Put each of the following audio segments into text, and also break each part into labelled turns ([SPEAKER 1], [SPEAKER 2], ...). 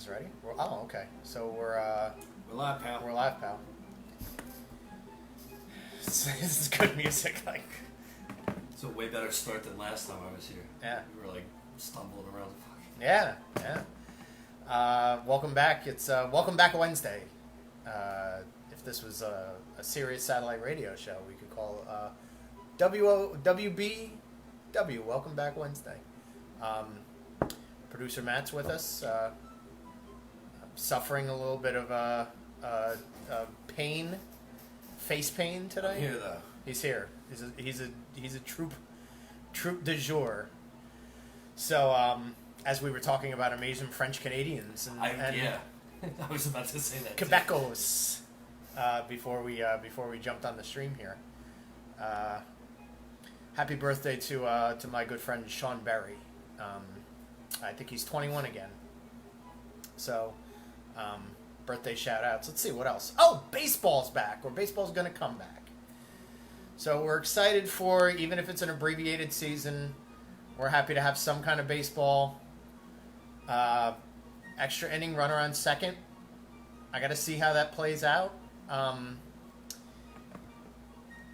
[SPEAKER 1] ready? Okay. So we're
[SPEAKER 2] live, pal.
[SPEAKER 1] We're live, pal. This is good music. Like,
[SPEAKER 2] it's a way better start than last time I was here.
[SPEAKER 1] Yeah.
[SPEAKER 2] We were like stumbling around the fucking.
[SPEAKER 1] Yeah. Welcome back. It's Welcome Back Wednesday. If this was a serious satellite radio show, we could call WBW. Welcome Back Wednesday. Producer Matt's with us. Suffering a little bit of pain, face pain today.
[SPEAKER 2] I'm here though.
[SPEAKER 1] He's here. He's a troop de jour. So as we were talking about amazing French Canadians and
[SPEAKER 2] I was about to say that.
[SPEAKER 1] Quebecos before we jumped on the stream here. Happy birthday to my good friend Sean Berry. I think he's 21 again. So, birthday shout outs. Let's see what else. Oh, baseball's back, or baseball's going to come back. So we're excited for, even if it's an abbreviated season, we're happy to have some kind of baseball. Extra inning runner on second. I got to see how that plays out.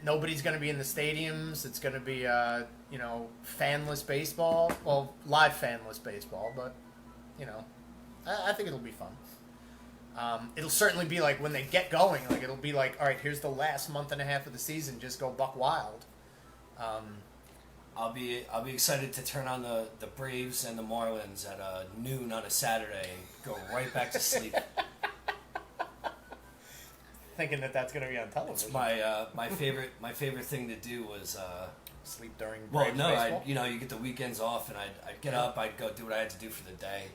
[SPEAKER 1] Nobody's going to be in the stadiums. It's going to be, fanless baseball. Well, live fanless baseball, but, I think it'll be fun. It'll certainly be like when they get going, like it'll be like, all right, here's the last month and a half of the season. Just go buck wild.
[SPEAKER 2] I'll be excited to turn on the Braves and the Marlins at noon on a Saturday and go right back to sleep.
[SPEAKER 1] Thinking that's going to be on television.
[SPEAKER 2] It's my favorite thing to do was
[SPEAKER 1] sleep during Braves baseball?
[SPEAKER 2] You get the weekends off, and I'd get up, I'd go do what I had to do for the day,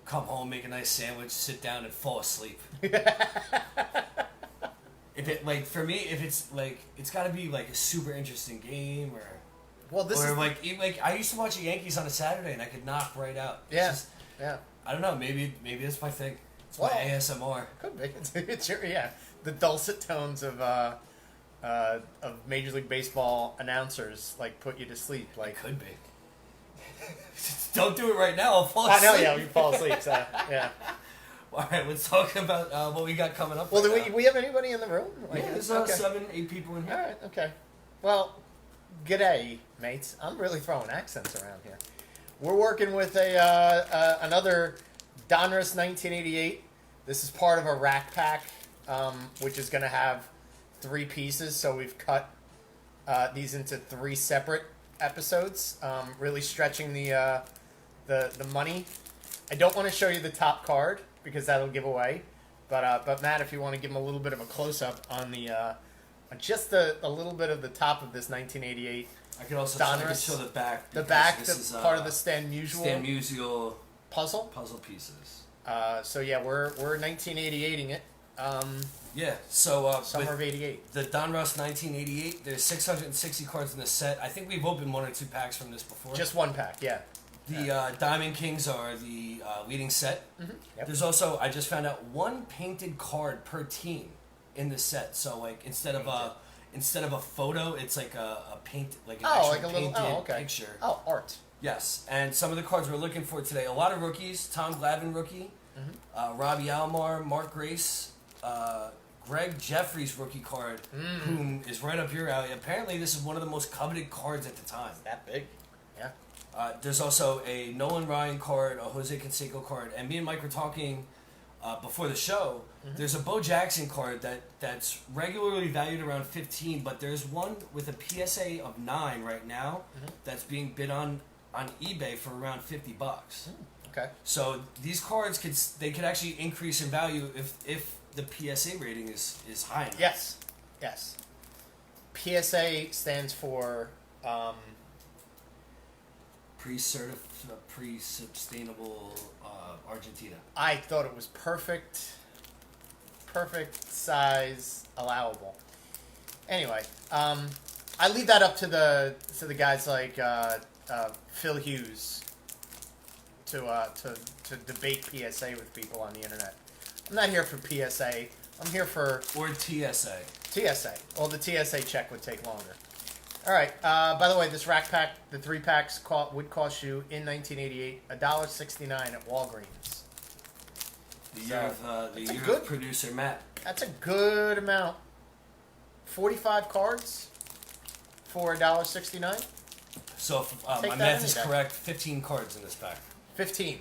[SPEAKER 2] come home, make a nice sandwich, sit down, and fall asleep. For me, it's got to be like a super interesting game, I used to watch the Yankees on a Saturday, and I could knock right out.
[SPEAKER 1] Yeah.
[SPEAKER 2] I don't know. Maybe that's my thing. It's my ASMR.
[SPEAKER 1] Could be. It's the dulcet tones of Major League Baseball announcers put you to sleep.
[SPEAKER 2] It could be. Don't do it right now. I'll fall asleep.
[SPEAKER 1] I know. Yeah, you fall asleep. So yeah.
[SPEAKER 2] All right, let's talk about what we got coming up.
[SPEAKER 1] Well, do we have anybody in the room?
[SPEAKER 2] There's 7, 8 people in here.
[SPEAKER 1] All right. Okay. Well, g'day, mates. I'm really throwing accents around here. We're working with another Donruss 1988. This is part of a rack pack, which is going to have 3 pieces. So we've cut these into 3 separate episodes, really stretching the money. I don't want to show you the top card because that'll give away. But Matt, if you want to give him a little bit of a close up on the just a little bit of the top of this 1988.
[SPEAKER 2] I could also show the back.
[SPEAKER 1] The back, is part of the Stan Musial puzzle
[SPEAKER 2] pieces.
[SPEAKER 1] So yeah, we're 1988ing it.
[SPEAKER 2] So
[SPEAKER 1] summer of '88.
[SPEAKER 2] The Donruss 1988. There's 660 cards in the set. I think we've opened 1 or 2 packs from this before.
[SPEAKER 1] Just 1 pack, yeah.
[SPEAKER 2] The Diamond Kings are the leading set.
[SPEAKER 1] Mm-hmm. Yep.
[SPEAKER 2] There's also, I just found out, 1 painted card per team in the set. So instead of a photo, it's like a paint, like an actual painted picture.
[SPEAKER 1] Oh, art.
[SPEAKER 2] Yes, and some of the cards we're looking for today, a lot of rookies. Tom Glavine rookie, Robbie Alomar, Mark Grace, Greg Jeffries rookie card, whom is right up your alley. Apparently, this is one of the most coveted cards at the time.
[SPEAKER 1] It's that big, yeah.
[SPEAKER 2] There's also a Nolan Ryan card, a Jose Canseco card, and me and Mike were talking before the show. There's a Bo Jackson card that's regularly valued around 15, but there's one with a PSA of 9 right now that's being bid on eBay for around $50.
[SPEAKER 1] Okay.
[SPEAKER 2] So these cards could actually increase in value if the PSA rating is high enough.
[SPEAKER 1] Yes. PSA stands for
[SPEAKER 2] pre-sustainable Argentina.
[SPEAKER 1] I thought it was perfect size, allowable. Anyway, I leave that up to the guys like Phil Hughes to debate PSA with people on the internet. I'm not here for PSA. I'm here for
[SPEAKER 2] TSA.
[SPEAKER 1] TSA. Well, the TSA check would take longer. All right. By the way, this rack pack, the 3 packs would cost you in 1988 $1.69 at Walgreens.
[SPEAKER 2] The year of producer Matt.
[SPEAKER 1] That's a good amount. 45 cards for $1.69.
[SPEAKER 2] So if my math is correct, 15 cards in this pack.
[SPEAKER 1] 15.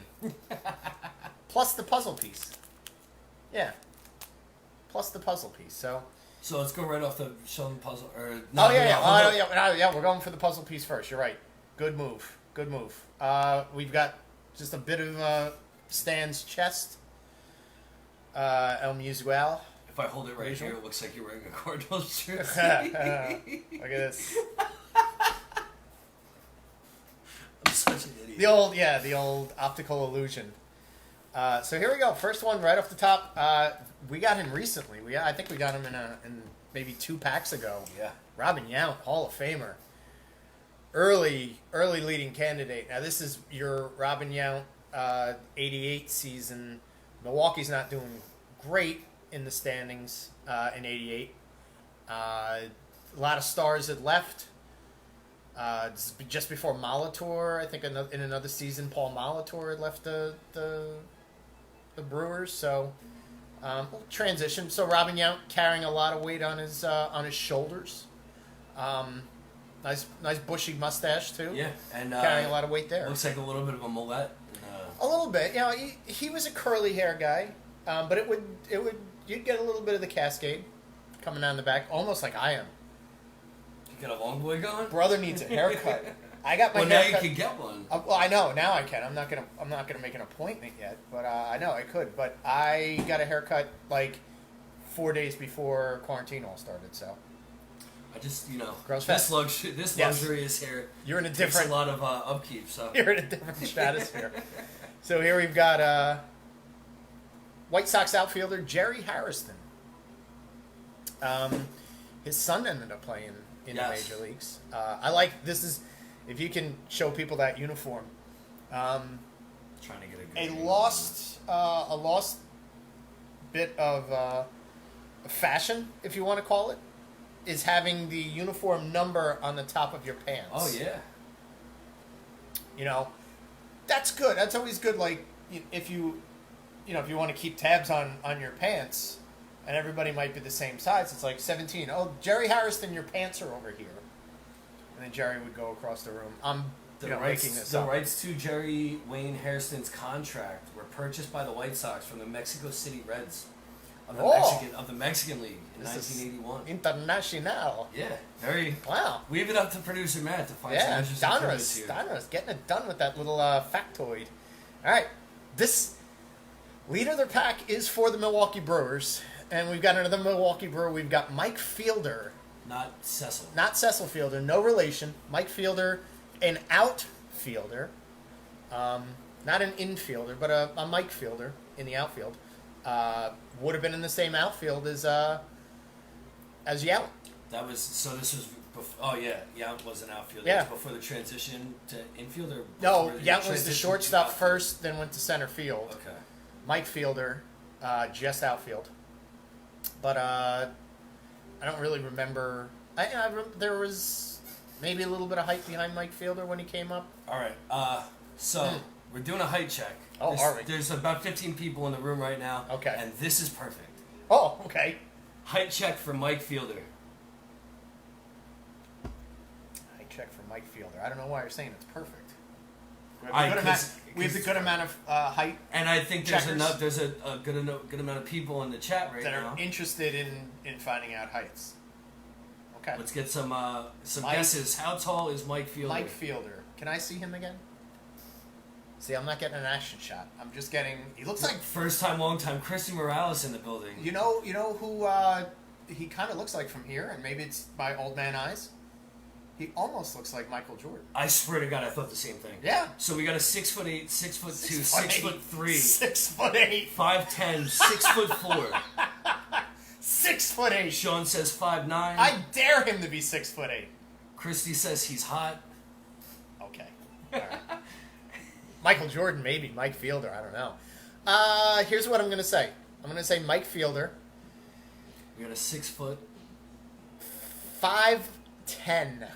[SPEAKER 1] Plus the puzzle piece. Yeah. Plus the puzzle piece. So
[SPEAKER 2] let's go right off the show and puzzle. Or
[SPEAKER 1] yeah. We're going for the puzzle piece first. You're right. Good move. Good move. We've got just a bit of Stan's chest. El Musial.
[SPEAKER 2] If I hold it right here, it looks like you're wearing a Cardinals jersey.
[SPEAKER 1] Look at this.
[SPEAKER 2] I'm such an idiot.
[SPEAKER 1] The old optical illusion. So here we go. First one right off the top. We got him recently. I think we got him in maybe 2 packs ago.
[SPEAKER 2] Yeah.
[SPEAKER 1] Robin Yount, Hall of Famer. Early leading candidate. Now this is your Robin Yount 88 season. Milwaukee's not doing great in the standings in 88. A lot of stars had left. Just before Molitor, I think in another season, Paul Molitor had left the Brewers. So transition. So Robin Yount carrying a lot of weight on his shoulders. Nice bushy mustache too.
[SPEAKER 2] Yeah, and
[SPEAKER 1] carrying a lot of weight there.
[SPEAKER 2] Looks like a little bit of a mullet.
[SPEAKER 1] A little bit. You know, he was a curly hair guy, but you'd get a little bit of the cascade coming down the back, almost like I am.
[SPEAKER 2] You got a long boy going?
[SPEAKER 1] Brother needs a haircut. I got my
[SPEAKER 2] haircut. Well, now you can get one.
[SPEAKER 1] Well, I know now I can. I'm not gonna make an appointment yet, but I know I could. But I got a haircut like 4 days before quarantine all started. So
[SPEAKER 2] I just
[SPEAKER 1] this
[SPEAKER 2] luxury is here.
[SPEAKER 1] You're in a
[SPEAKER 2] different. Takes a lot of upkeep. So
[SPEAKER 1] you're in a different stratosphere. So here we've got White Sox outfielder Jerry Harrison. His son ended up playing in the major leagues. I like this is if you can show people that uniform.
[SPEAKER 2] Trying to get
[SPEAKER 1] a lost bit of fashion, if you want to call it, is having the uniform number on the top of your pants.
[SPEAKER 2] Oh yeah.
[SPEAKER 1] You know, that's good. That's always good. Like if you want to keep tabs on your pants, and everybody might be the same size. It's like 17. Oh, Jerry Harrison, your pants are over here. And then Jerry would go across the room. I'm making this up.
[SPEAKER 2] The rights to Jerry Wayne Harrison's contract were purchased by the White Sox from the Mexico City Reds of the Mexican League in 1981.
[SPEAKER 1] International.
[SPEAKER 2] Yeah, very.
[SPEAKER 1] Wow.
[SPEAKER 2] Leave it up to producer Matt to find some interesting
[SPEAKER 1] Donruss here. Donruss getting it done with that little factoid. All right, this leader of their pack is for the Milwaukee Brewers. And we've got another Milwaukee Brewer. We've got Mike Fielder.
[SPEAKER 2] Not Cecil.
[SPEAKER 1] Not Cecil Fielder. No relation. Mike Fielder, an outfielder. Not an infielder, but a Mike Fielder in the outfield. Would have been in the same outfield as Yount.
[SPEAKER 2] This was before, Yount was an outfielder.
[SPEAKER 1] Yeah.
[SPEAKER 2] Before the transition to infield or
[SPEAKER 1] no, Yount was the shortstop first, then went to center field.
[SPEAKER 2] Okay.
[SPEAKER 1] Mike Fielder, just outfield. But I don't really remember. There was maybe a little bit of hype behind Mike Fielder when he came up.
[SPEAKER 2] All right. We're doing a height check.
[SPEAKER 1] Oh, are we?
[SPEAKER 2] There's about 15 people in the room right now.
[SPEAKER 1] Okay.
[SPEAKER 2] And this is perfect.
[SPEAKER 1] Oh, okay.
[SPEAKER 2] Height check for Mike Fielder.
[SPEAKER 1] Height check for Mike Fielder. I don't know why you're saying it's perfect. We have the good amount of height.
[SPEAKER 2] And I think there's a good amount of people in the chat right now
[SPEAKER 1] that are interested in finding out heights. Okay.
[SPEAKER 2] Let's get some guesses. How tall is Mike Fielder?
[SPEAKER 1] Mike Fielder. Can I see him again? See, I'm not getting an action shot. I'm just getting. He looks like
[SPEAKER 2] first time, long time. Christy Morales in the building.
[SPEAKER 1] You know who he kind of looks like from here, and maybe it's my old man eyes. He almost looks like Michael Jordan.
[SPEAKER 2] I swear to God, I thought the same thing.
[SPEAKER 1] Yeah.
[SPEAKER 2] So we got a 6'8", 6'2", 6'3",
[SPEAKER 1] 6'8",
[SPEAKER 2] 5'10", 6'4".
[SPEAKER 1] 6'8".
[SPEAKER 2] Sean says 5'9".
[SPEAKER 1] I dare him to be 6'8".
[SPEAKER 2] Christy says he's hot.
[SPEAKER 1] Okay. All right. Michael Jordan, maybe. Mike Fielder, I don't know. Here's what I'm going to say. I'm going to say Mike Fielder.
[SPEAKER 2] We got a 6 foot.
[SPEAKER 1] 5'10".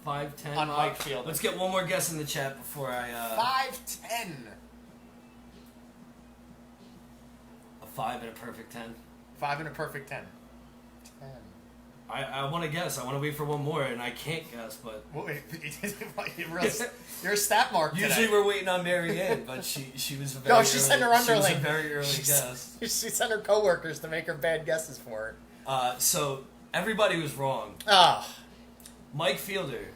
[SPEAKER 2] 5'10".
[SPEAKER 1] On Mike Fielder.
[SPEAKER 2] Let's get one more guess in the chat before I...
[SPEAKER 1] 5'10".
[SPEAKER 2] 5 and a perfect 10.
[SPEAKER 1] 5 and a perfect 10. 10.
[SPEAKER 2] I want to guess. I want to wait for one more, and I can't guess, but...
[SPEAKER 1] You're a stat mark today.
[SPEAKER 2] Usually we're waiting on Mary Ann, but she was a very
[SPEAKER 1] No, she sent her underling.
[SPEAKER 2] She was a very early guess.
[SPEAKER 1] She sent her coworkers to make her bad guesses for her.
[SPEAKER 2] So, everybody was wrong.
[SPEAKER 1] Ah.
[SPEAKER 2] Mike Fielder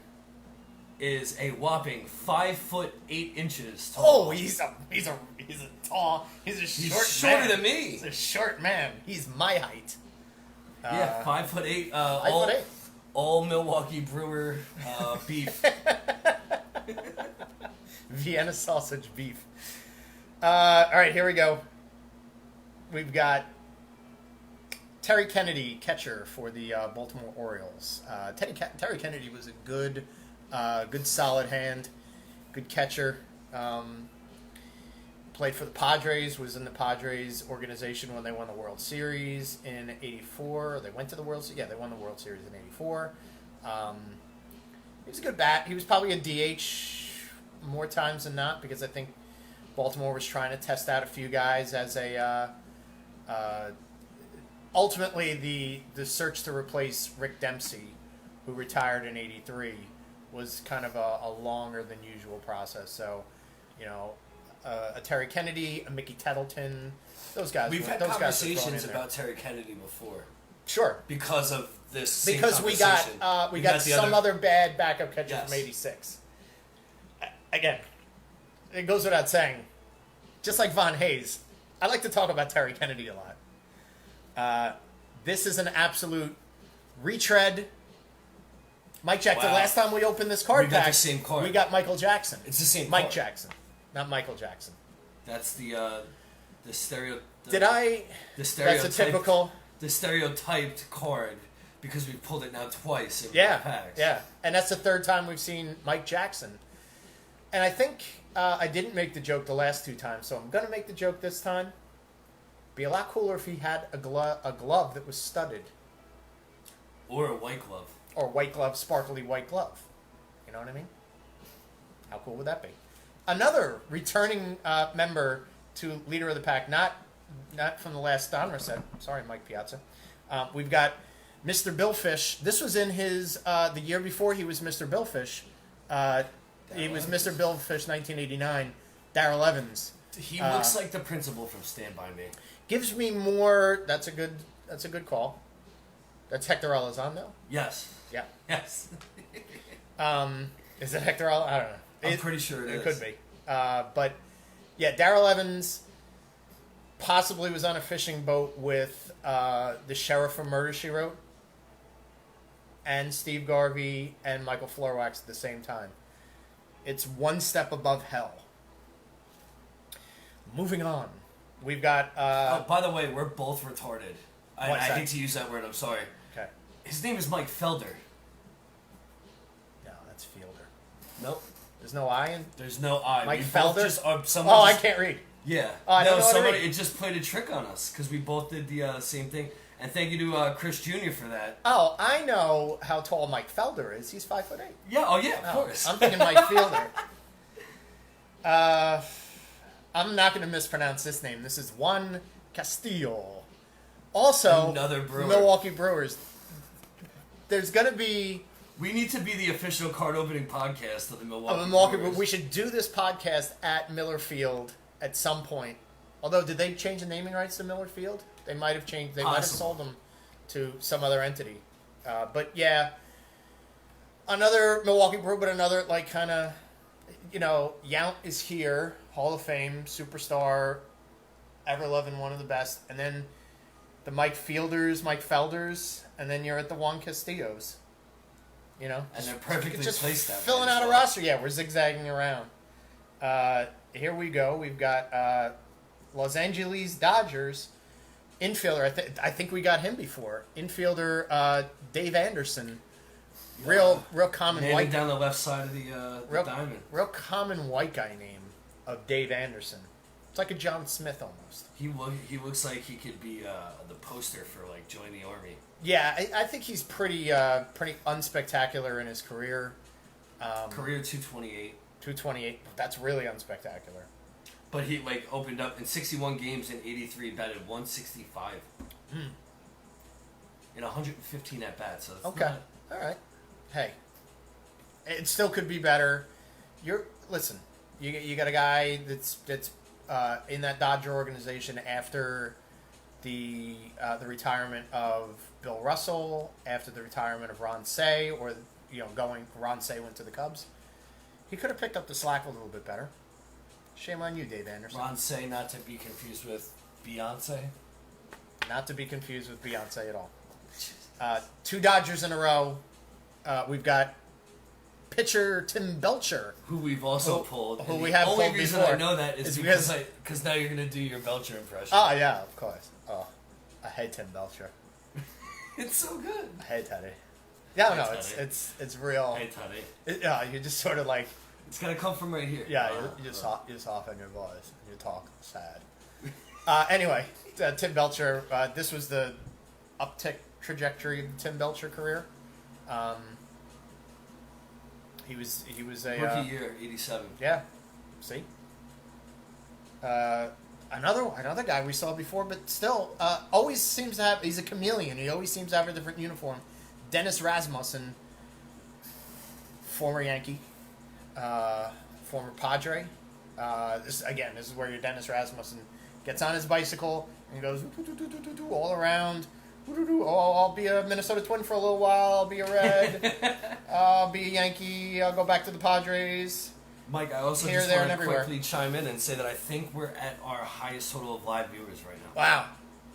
[SPEAKER 2] is a whopping 5'8" tall.
[SPEAKER 1] Oh, he's a tall. He's a short.
[SPEAKER 2] He's shorter
[SPEAKER 1] man.
[SPEAKER 2] than me.
[SPEAKER 1] He's a short man. He's my height.
[SPEAKER 2] Yeah, 5'8".
[SPEAKER 1] 5'8".
[SPEAKER 2] All Milwaukee Brewer beef.
[SPEAKER 1] Vienna sausage beef. All right, here we go. We've got Terry Kennedy, catcher for the Baltimore Orioles. Terry Kennedy was a good solid hand, good catcher. Played for the Padres, was in the Padres organization when they won the World Series in '84. They went to the World Series. Yeah, they won the World Series in '84. He was a good bat. He was probably a DH more times than not because I think Baltimore was trying to test out a few guys as a... ultimately, the search to replace Rick Dempsey, who retired in '83, was kind of a longer than usual process. So, a Terry Kennedy, a Mickey Tettleton, those guys.
[SPEAKER 2] We've had conversations about Terry Kennedy before.
[SPEAKER 1] Sure.
[SPEAKER 2] Because of this.
[SPEAKER 1] Because we got some other bad backup catcher from '86. Again, it goes without saying. Just like Von Hayes, I like to talk about Terry Kennedy a lot. This is an absolute retread. Mike Jackson.
[SPEAKER 2] Wow.
[SPEAKER 1] The last time we opened this card
[SPEAKER 2] we got
[SPEAKER 1] pack,
[SPEAKER 2] the same card.
[SPEAKER 1] we got Michael Jackson.
[SPEAKER 2] It's the same
[SPEAKER 1] Mike
[SPEAKER 2] card.
[SPEAKER 1] Jackson, not Michael Jackson.
[SPEAKER 2] That's the stereo.
[SPEAKER 1] That's a typical.
[SPEAKER 2] The stereotyped card because we've pulled it now twice in packs.
[SPEAKER 1] Yeah, and that's the third time we've seen Mike Jackson. And I think I didn't make the joke the last two times, so I'm going to make the joke this time. Be a lot cooler if he had a glove that was studded.
[SPEAKER 2] Or a white glove.
[SPEAKER 1] Or white glove, sparkly white glove. You know what I mean? How cool would that be? Another returning member to Leader of the Pack, not from the last Donruss set. Sorry, Mike Piazza. We've got Mr. Billfish. This was in his, the year before he was Mr. Billfish. He was Mr. Billfish 1989. Darrell Evans.
[SPEAKER 2] He looks like the principal from Stand By Me.
[SPEAKER 1] Gives me more. That's a good call. That's Hector Elizondo?
[SPEAKER 2] Yes.
[SPEAKER 1] Yeah.
[SPEAKER 2] Yes.
[SPEAKER 1] Is it Hector Elizondo? I don't know.
[SPEAKER 2] I'm pretty sure it is.
[SPEAKER 1] It could be. But yeah, Darrell Evans possibly was on a fishing boat with the sheriff from Murder, She Wrote, and Steve Garvey and Michael Florwax at the same time. It's one step above hell. Moving on. We've got...
[SPEAKER 2] by the way, we're both retarded. I hate to use that word, I'm sorry.
[SPEAKER 1] Okay.
[SPEAKER 2] His name is Mike Felder.
[SPEAKER 1] No, that's Fielder.
[SPEAKER 2] Nope.
[SPEAKER 1] There's no I in...
[SPEAKER 2] There's no I.
[SPEAKER 1] Mike Felder?
[SPEAKER 2] I
[SPEAKER 1] can't read.
[SPEAKER 2] Yeah.
[SPEAKER 1] I don't know
[SPEAKER 2] somebody, it just played a trick on us, because we both did the same thing. And thank you to Chris Jr. for that.
[SPEAKER 1] Oh, I know how tall Mike Felder is. He's 5'8".
[SPEAKER 2] Yeah, of course.
[SPEAKER 1] I'm thinking Mike Fielder. I'm not going to mispronounce this name. This is Juan Castillo. Also,
[SPEAKER 2] another Brewer.
[SPEAKER 1] Milwaukee Brewers. There's going to be...
[SPEAKER 2] We need to be the official card opening podcast of the Milwaukee Brewers.
[SPEAKER 1] We should do this podcast at Miller Field at some point. Although, did they change the naming rights to Miller Field? They might have changed. They might have sold them to some other entity. But yeah, another Milwaukee Brew, but another kind of, Yount is here, Hall of Fame, superstar, ever loving, one of the best, and then the Mike Felders, and then you're at the Juan Castillos. And
[SPEAKER 2] they're perfectly
[SPEAKER 1] just
[SPEAKER 2] placed out.
[SPEAKER 1] Filling out a roster. Yeah, we're zigzagging around. Here we go. We've got Los Angeles Dodgers infielder. I think we got him before. Infielder Dave Anderson. Real common white.
[SPEAKER 2] Down the left side of the diamond.
[SPEAKER 1] Real common white guy name of Dave Anderson. It's like a John Smith almost.
[SPEAKER 2] He looks like he could be the poster for Join the Army.
[SPEAKER 1] Yeah, I think he's pretty unspectacular in his career.
[SPEAKER 2] Career 228.
[SPEAKER 1] 228. That's really unspectacular.
[SPEAKER 2] But he like opened up in 61 games in 83, batted 165 in 115 at bats. So it's
[SPEAKER 1] Okay, all right. Hey, it still could be better. Listen. You got a guy that's in that Dodger organization after the retirement of Bill Russell, after the retirement of Ron Cey, or Ron Cey went to the Cubs. He could have picked up the slack a little bit better. Shame on you, Dave Anderson.
[SPEAKER 2] Ron Cey, not to be confused with Beyonce.
[SPEAKER 1] Not to be confused with Beyonce at all. 2 Dodgers in a row. We've got pitcher Tim Belcher,
[SPEAKER 2] who we've also pulled.
[SPEAKER 1] Who we have pulled before.
[SPEAKER 2] The only reason I know that is because now you're going to do your Belcher impression.
[SPEAKER 1] Oh, yeah, of course. Oh, I hate Tim Belcher.
[SPEAKER 2] It's so good.
[SPEAKER 1] I hate Teddy. Yeah, no, it's real.
[SPEAKER 2] Hey, Teddy.
[SPEAKER 1] You just sort of like...
[SPEAKER 2] It's got to come from right here.
[SPEAKER 1] Yeah, you just soften your voice and you talk sad. Anyway, Tim Belcher, this was the uptick trajectory of the Tim Belcher career. He was a
[SPEAKER 2] rookie year, 87.
[SPEAKER 1] Yeah, see, another guy we saw before, but still always seems to have. He's a chameleon. He always seems to have a different uniform. Dennis Rasmussen, former Yankee, former Padre. This is where your Dennis Rasmussen gets on his bicycle and goes all around. Oh, I'll be a Minnesota Twin for a little while. I'll be a Red. I'll be a Yankee. I'll go back to the Padres.
[SPEAKER 2] Mike, I also
[SPEAKER 1] Here,
[SPEAKER 2] just
[SPEAKER 1] there,
[SPEAKER 2] want
[SPEAKER 1] and
[SPEAKER 2] to
[SPEAKER 1] everywhere.
[SPEAKER 2] quickly chime in and say that I think we're at our highest total of live viewers right now.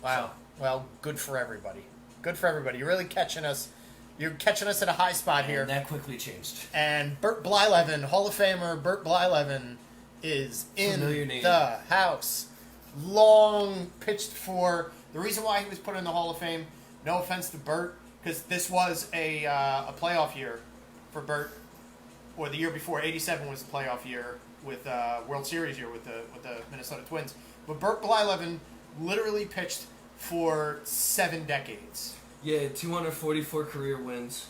[SPEAKER 1] Wow. Well, good for everybody. Good for everybody. You're really catching us. You're catching us at a high spot here.
[SPEAKER 2] And that quickly changed.
[SPEAKER 1] And Burt Blyleven, Hall of Famer Burt Blyleven, is in the house. Long pitched for. The reason why he was put in the Hall of Fame, no offense to Burt, because this was a playoff year for Burt, or the year before. 87 was the playoff year with World Series year with the Minnesota Twins. But Burt Blyleven literally pitched for 7 decades.
[SPEAKER 2] Yeah, 244 career wins,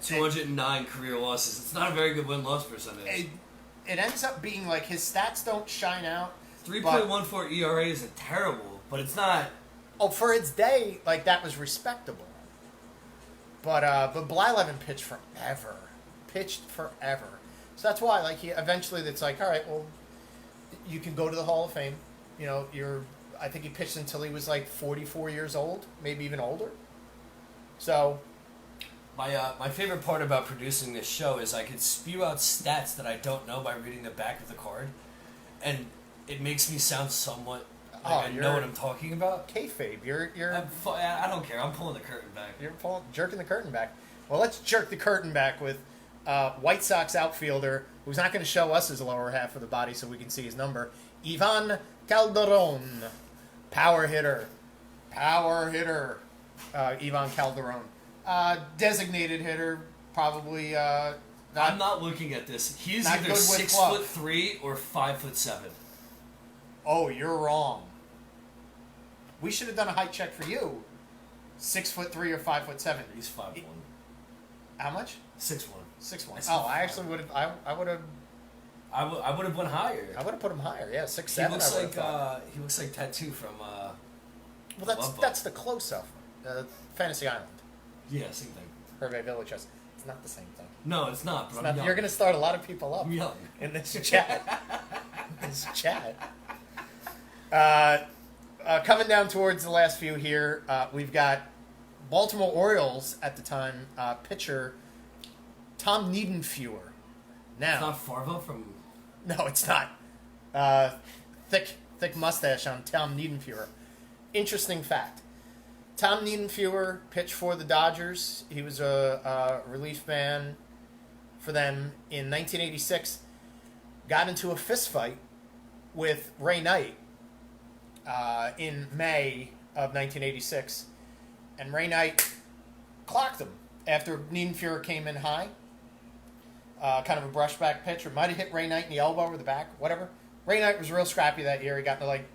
[SPEAKER 2] 209 career losses. It's not a very good win-loss percentage.
[SPEAKER 1] It ends up being like his stats don't shine out.
[SPEAKER 2] 3.14 ERA isn't terrible, but it's not.
[SPEAKER 1] Oh, for its day, like that was respectable. But Blyleven pitched forever. So that's why, like, it's like, all right, well, you can go to the Hall of Fame. You know, I think he pitched until he was like 44 years old, maybe even older. So,
[SPEAKER 2] my favorite part about producing this show is I could spew out stats that I don't know by reading the back of the card, and it makes me sound somewhat. I know what I'm talking about.
[SPEAKER 1] Kayfabe.
[SPEAKER 2] I don't care. I'm pulling the curtain back.
[SPEAKER 1] You're jerking the curtain back. Well, let's jerk the curtain back with White Sox outfielder who's not going to show us his lower half of the body so we can see his number. Ivan Calderon, power hitter. Ivan Calderon, designated hitter, probably.
[SPEAKER 2] I'm not looking at this. He's either 6'3" or 5'7".
[SPEAKER 1] Oh, you're wrong. We should have done a height check for you. 6'3" or 5'7".
[SPEAKER 2] He's 5'1".
[SPEAKER 1] How much?
[SPEAKER 2] 6'1".
[SPEAKER 1] 6'1". Oh, I actually would have. I would have.
[SPEAKER 2] I would have went higher.
[SPEAKER 1] I would have put him higher. Yeah, 6'7".
[SPEAKER 2] He looks like Tattoo from.
[SPEAKER 1] Well, that's the close-up. Fantasy Island.
[SPEAKER 2] Yeah, same thing.
[SPEAKER 1] Hervé Villachess. It's not the same thing.
[SPEAKER 2] No, it's not. But
[SPEAKER 1] you're going to start a lot of people up
[SPEAKER 2] in
[SPEAKER 1] this chat. Coming down towards the last few here, we've got Baltimore Orioles at the time pitcher Tom Niedenfuer. Now,
[SPEAKER 2] it's not Farva from.
[SPEAKER 1] No, it's not. Thick mustache on Tom Niedenfuer. Interesting fact. Tom Niedenfuer pitched for the Dodgers. He was a relief man for them in 1986. Got into a fist fight with Ray Knight in May of 1986. And Ray Knight clocked him after Niedenfuer came in high. Kind of a brushback pitch, or might have hit Ray Knight in the elbow or the back, whatever. Ray Knight was real scrappy that year. He got into like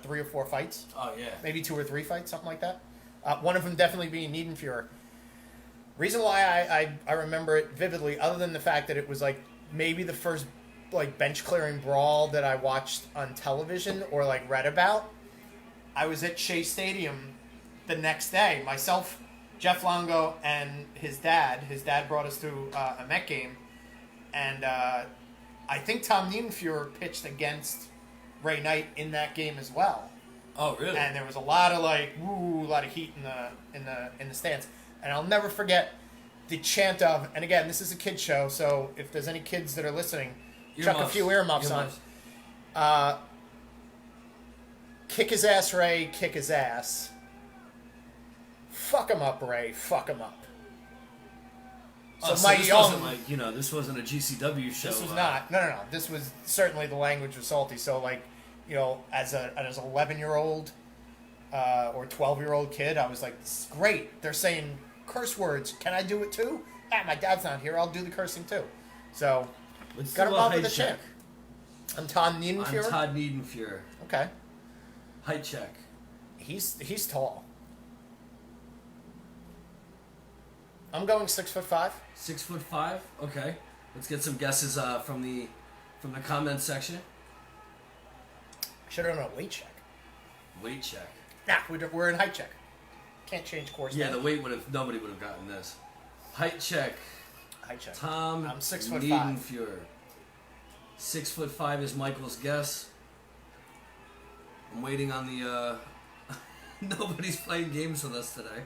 [SPEAKER 1] 3 or 4 fights.
[SPEAKER 2] Oh, yeah.
[SPEAKER 1] Maybe 2 or 3 fights, something like that. One of them definitely being Niedenfuer. Reason why I remember it vividly, other than the fact that it was like maybe the first like bench clearing brawl that I watched on television or like read about. I was at Shea Stadium the next day. Myself, Jeff Longo, and his dad. His dad brought us to a Met game, and I think Tom Niedenfuhr pitched against Ray Knight in that game as well.
[SPEAKER 2] Oh, really?
[SPEAKER 1] And there was a lot of a lot of heat in the stands. And I'll never forget the chant of. And again, this is a kid show, so if there's any kids that are listening, chuck a few earmuffs on. Kick his ass, Ray. Kick his ass. Fuck him up, Ray. Fuck him up. So my
[SPEAKER 2] this
[SPEAKER 1] young,
[SPEAKER 2] wasn't like, this wasn't a GCW show.
[SPEAKER 1] This was not. No. This was certainly the language was salty. So as an 11-year-old or 12-year-old kid, I was like, this is great. They're saying curse words. Can I do it too? My dad's not here. I'll do the cursing too. So
[SPEAKER 2] Let's
[SPEAKER 1] got
[SPEAKER 2] do
[SPEAKER 1] involved
[SPEAKER 2] a
[SPEAKER 1] with the
[SPEAKER 2] height
[SPEAKER 1] chant.
[SPEAKER 2] check.
[SPEAKER 1] I'm Todd Niedenfuhr.
[SPEAKER 2] I'm Todd Niedenfuhr.
[SPEAKER 1] Okay.
[SPEAKER 2] Height check.
[SPEAKER 1] He's tall. I'm going 6'5".
[SPEAKER 2] 6'5". Okay. Let's get some guesses from the comment section.
[SPEAKER 1] Should have done a weight check.
[SPEAKER 2] Weight check.
[SPEAKER 1] Nah, we're in height check. Can't change course.
[SPEAKER 2] Yeah,
[SPEAKER 1] now.
[SPEAKER 2] the weight nobody would have gotten this. Height check.
[SPEAKER 1] Height check.
[SPEAKER 2] Tom
[SPEAKER 1] I'm 6'5".
[SPEAKER 2] Niedenfuhr. 6'5" is Michael's guess. I'm waiting on the. Nobody's playing games with us today.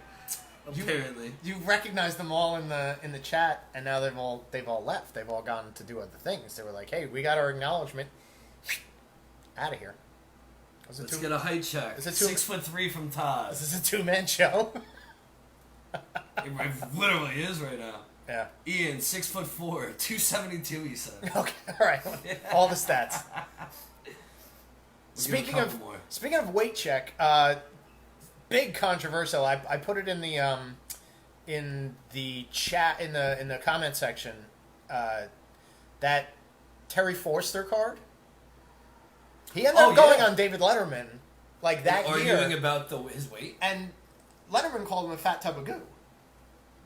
[SPEAKER 2] Apparently,
[SPEAKER 1] you recognize them all in the chat, and now they've all left. They've all gone to do other things. They were like, "Hey, we got our acknowledgement. Out of here."
[SPEAKER 2] Let's get a height check. 6'3" from Todd.
[SPEAKER 1] This is a 2-man show.
[SPEAKER 2] It literally is right now.
[SPEAKER 1] Yeah.
[SPEAKER 2] Ian, 6'4", 272. He said.
[SPEAKER 1] Okay, all right. All the stats. Speaking of weight check, big controversial. I put it in the chat in the comment section. That Terry Forster card. He ended up going on David Letterman like that year,
[SPEAKER 2] arguing about his weight,
[SPEAKER 1] and Letterman called him a fat tub of goo.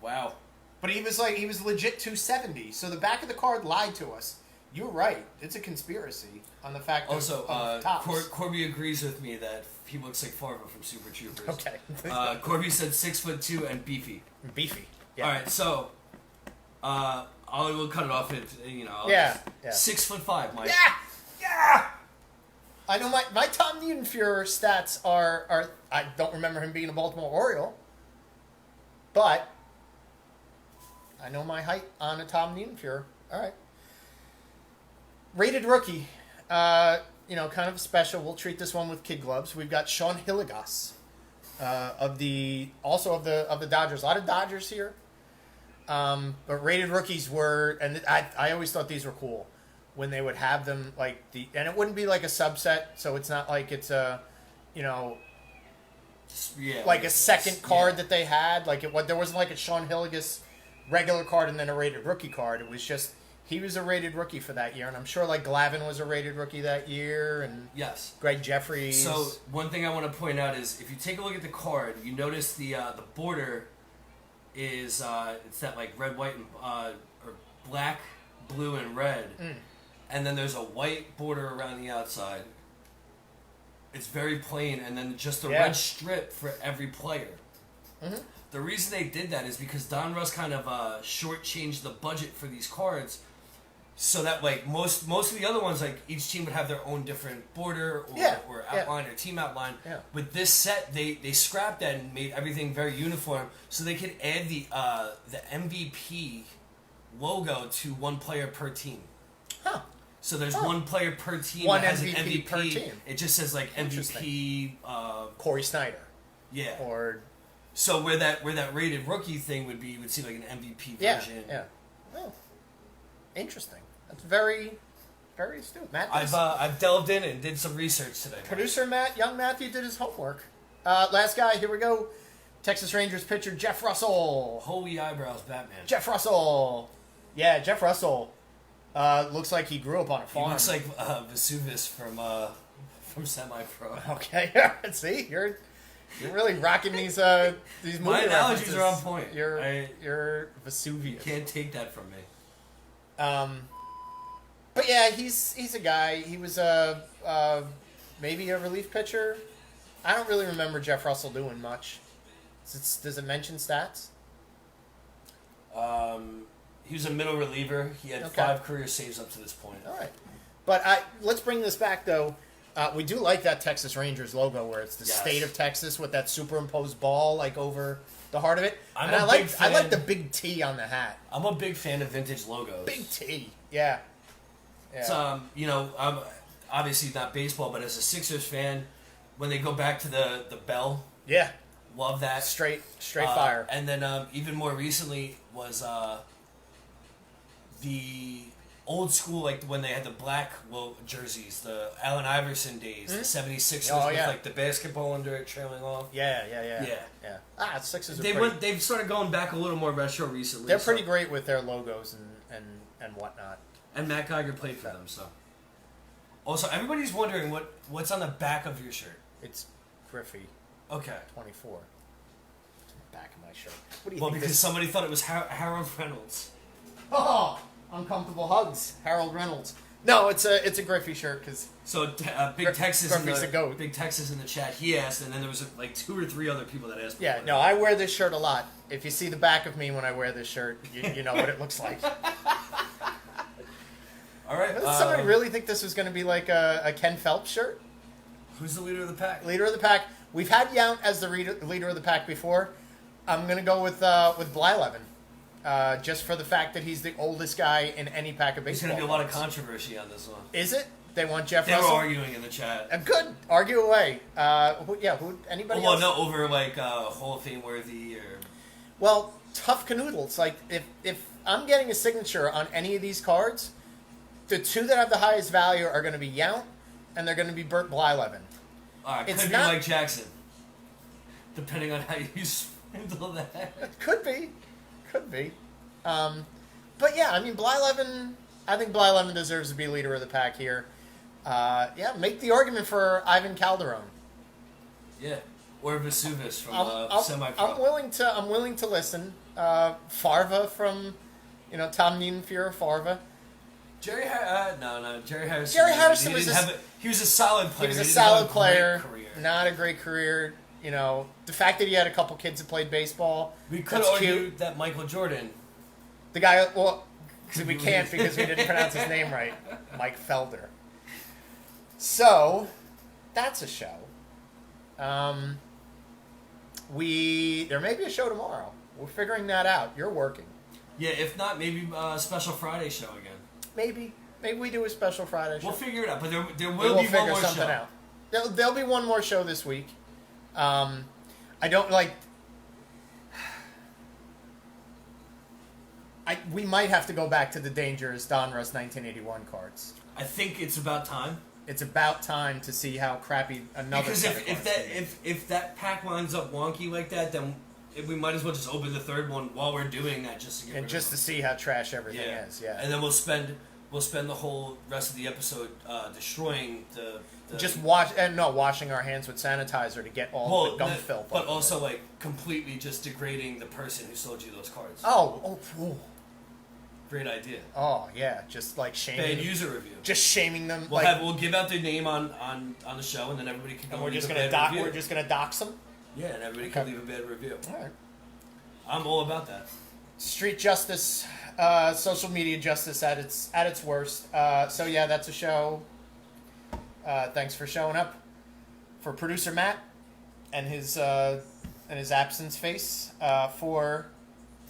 [SPEAKER 2] Wow.
[SPEAKER 1] But he was legit 270. So the back of the card lied to us. You're right. It's a conspiracy on the fact that
[SPEAKER 2] also
[SPEAKER 1] tops.
[SPEAKER 2] Corby agrees with me that he looks like Farva from Super Troopers.
[SPEAKER 1] Okay.
[SPEAKER 2] Corby said 6'2" and beefy.
[SPEAKER 1] Beefy. Yeah.
[SPEAKER 2] All right, so we'll cut it off at 6'5", Mike.
[SPEAKER 1] Yeah. I know my Tom Niedenfuhr stats are I don't remember him being a Baltimore Oriole, but I know my height on a Tom Niedenfuhr. All right. Rated rookie, kind of special. We'll treat this one with kid gloves. We've got Sean Hillegas, of the Dodgers. A lot of Dodgers here, but rated rookies were, and I always thought these were cool when they would have them and it wouldn't be like a subset, so it's not like it's a, like a second card that they had. There wasn't like a Sean Hillegas regular card and then a rated rookie card. It was just. He was a rated rookie for that year, and I'm sure Glavine was a rated rookie that year, and
[SPEAKER 2] yes,
[SPEAKER 1] Greg Jeffries.
[SPEAKER 2] So one thing I want to point out is if you take a look at the card, you notice the border is it's that red, white, and or black, blue, and red, and then there's a white border around the outside. It's very plain, and then just a red strip for every player. Mm-hmm. The reason they did that is because Donruss kind of shortchanged the budget for these cards. So that most of the other ones, each team would have their own different border or outline or team outline. Yeah. With this set, they scrapped that and made everything very uniform, so they could add the MVP logo to one player per team. Huh. So there's one player per team that has MVP an MVP
[SPEAKER 1] per team.
[SPEAKER 2] It just says MVP.
[SPEAKER 1] Corey Snyder.
[SPEAKER 2] Yeah.
[SPEAKER 1] Or.
[SPEAKER 2] So where that rated rookie thing would be, you would see an MVP version.
[SPEAKER 1] Yeah. Oh, interesting. That's very, very astute. Matt,
[SPEAKER 2] I've delved in and did some research today.
[SPEAKER 1] Producer young Matthew did his homework. Last guy, here we go. Texas Rangers pitcher Jeff Russell.
[SPEAKER 2] Holy eyebrows, Batman.
[SPEAKER 1] Jeff Russell. Yeah, Jeff Russell. Looks like he grew up on a farm.
[SPEAKER 2] He looks like Vesuvius from Semi-Pro.
[SPEAKER 1] Okay, see, you're really rocking these movie
[SPEAKER 2] My analogies
[SPEAKER 1] references.
[SPEAKER 2] are on point.
[SPEAKER 1] You're Vesuvius.
[SPEAKER 2] You can't take that from me.
[SPEAKER 1] But yeah, he's a guy. He was maybe a relief pitcher. I don't really remember Jeff Russell doing much. Does it mention stats?
[SPEAKER 2] He was a middle reliever. He had 5 career saves up to this point.
[SPEAKER 1] All right. But let's bring this back, though. We do like that Texas Rangers logo where it's the state of Texas with that superimposed ball like over the heart of it. I like the big T on the hat.
[SPEAKER 2] I'm a big fan of vintage logos.
[SPEAKER 1] Big T. Yeah.
[SPEAKER 2] It's, I'm obviously not baseball, but as a Sixers fan, when they go back to the bell, love that.
[SPEAKER 1] Straight fire.
[SPEAKER 2] And then even more recently was the old school, like when they had the black jerseys, the Allen Iverson days, the 76ers with like the basketball under it trailing off.
[SPEAKER 1] Yeah. Sixers are
[SPEAKER 2] they've started going back a little more retro recently.
[SPEAKER 1] They're pretty great with their logos and whatnot.
[SPEAKER 2] And Matt Geiger played for them, so. Also, everybody's wondering what's on the back of your shirt.
[SPEAKER 1] It's Griffey.
[SPEAKER 2] Okay.
[SPEAKER 1] 24. It's on the back of my shirt. What do you
[SPEAKER 2] think?
[SPEAKER 1] Well,
[SPEAKER 2] because somebody thought it was Harold Reynolds.
[SPEAKER 1] Oh, uncomfortable hugs. Harold Reynolds. No, it's a Griffey shirt because.
[SPEAKER 2] So Big Texas
[SPEAKER 1] Griffey's a goat.
[SPEAKER 2] Big Texas in the chat. He asked, and then there was like 2 or 3 other people that asked.
[SPEAKER 1] Yeah, no, I wear this shirt a lot. If you see the back of me when I wear this shirt, you know what it looks like.
[SPEAKER 2] All right.
[SPEAKER 1] Does somebody really think this was going to be like a Ken Phelps shirt?
[SPEAKER 2] Who's the leader of the pack?
[SPEAKER 1] Leader of the pack. We've had Yount as the leader of the pack before. I'm going to go with Blyleven. Just for the fact that he's the oldest guy in any pack of baseball.
[SPEAKER 2] There's going to be a lot of controversy on this one.
[SPEAKER 1] Is it? They want Jeff
[SPEAKER 2] Russell?
[SPEAKER 1] Russell?
[SPEAKER 2] They were arguing in the chat.
[SPEAKER 1] Good. Argue away. Anybody else?
[SPEAKER 2] Well, no, over like Hall of Fame worthy or...
[SPEAKER 1] Well, tough canoodles. Like, if I'm getting a signature on any of these cards, the 2 that have the highest value are going to be Yount, and they're going to be Bert Blyleven.
[SPEAKER 2] Alright, could be Mike Jackson. Depending on how you handle that.
[SPEAKER 1] Could be. But yeah, I mean, Blyleven, I think Blyleven deserves to be leader of the pack here. Make the argument for Ivan Calderon.
[SPEAKER 2] Yeah, or Vesuvius from Semi-Pro.
[SPEAKER 1] I'm willing to listen. Farva from, Tom Niedenfuhrer, Farva.
[SPEAKER 2] Jerry Harrison.
[SPEAKER 1] Jerry Harrison
[SPEAKER 2] he was a solid player.
[SPEAKER 1] He was a solid player. Not a great career. The fact that he had a couple kids that played baseball.
[SPEAKER 2] We could argue that Michael Jordan.
[SPEAKER 1] The guy, we can't because we didn't pronounce his name right. Mike Felder. So, that's a show. There may be a show tomorrow. We're figuring that out. You're working.
[SPEAKER 2] Yeah, if not, maybe a special Friday show again.
[SPEAKER 1] Maybe we do a special Friday show.
[SPEAKER 2] We'll figure it out, but there will be one more show.
[SPEAKER 1] Out. There'll be one more show this week. I don't like... we might have to go back to the dangerous Donruss 1981 cards.
[SPEAKER 2] I think it's about time.
[SPEAKER 1] It's about time to see how crappy another.
[SPEAKER 2] Because if that pack winds up wonky like that, then we might as well just open the third one while we're doing that, just to get
[SPEAKER 1] to see how trash everything is. Yeah,
[SPEAKER 2] and then we'll spend the whole rest of the episode destroying the
[SPEAKER 1] washing our hands with sanitizer to get all the gum filth.
[SPEAKER 2] But also like completely just degrading the person who sold you those cards.
[SPEAKER 1] Oh.
[SPEAKER 2] Great idea.
[SPEAKER 1] Oh yeah, just like shaming.
[SPEAKER 2] Bad user review.
[SPEAKER 1] Just shaming them.
[SPEAKER 2] We'll give out their name on the show, and then everybody can go.
[SPEAKER 1] And we're just gonna dox them.
[SPEAKER 2] Yeah, and everybody can leave a bad review.
[SPEAKER 1] All right.
[SPEAKER 2] I'm all about that.
[SPEAKER 1] Street justice, social media justice at its worst. So yeah, that's a show. Thanks for showing up. For producer Matt and his absence face. For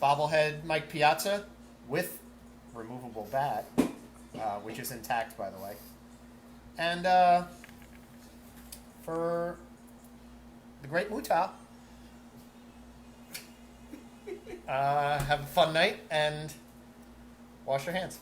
[SPEAKER 1] bobblehead Mike Piazza with removable bat, which is intact, by the way. And for the great Muta, have a fun night and wash your hands.